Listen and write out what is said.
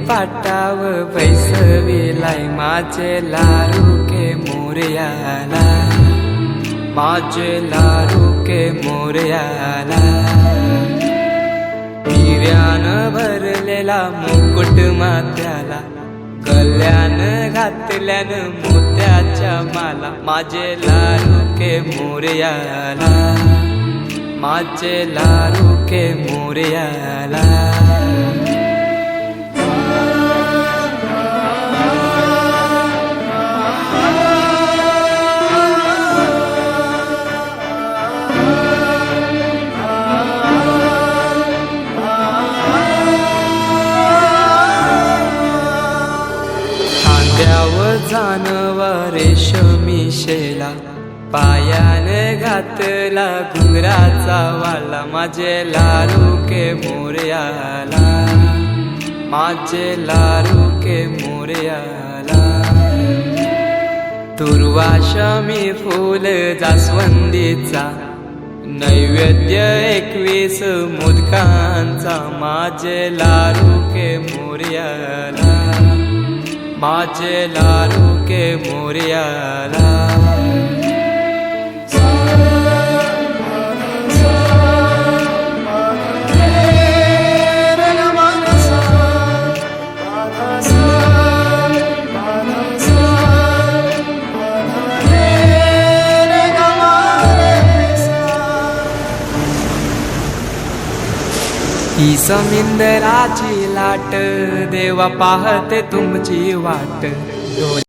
पाटाव बैसविलाय माझे लाडू के मोरयाला, माझे लाडू के मोरयाला. हिऱ्यानं भरलेला मुकुट माथ्याला, गल्यानं घातल्यानं मोत्याच्या माला. माझे लाडू के मोरयाला, माझे लाडू के मोरयाला. खांद्यावर जानवा रेशमी शेला, पायाने घातला घुंगराचा वाला. माझे लाडू के मोरयाला, माझे लाडू के मोरयाला. दुर्वाशमी फूल जास्वंदीचा, नैवेद्य 21 मोदकांचा. माझे लाडू के मोरयाला, माझे लाडू के मोरयाला. ही समिंदराची लाट, देवा पाहते तुमची वाट.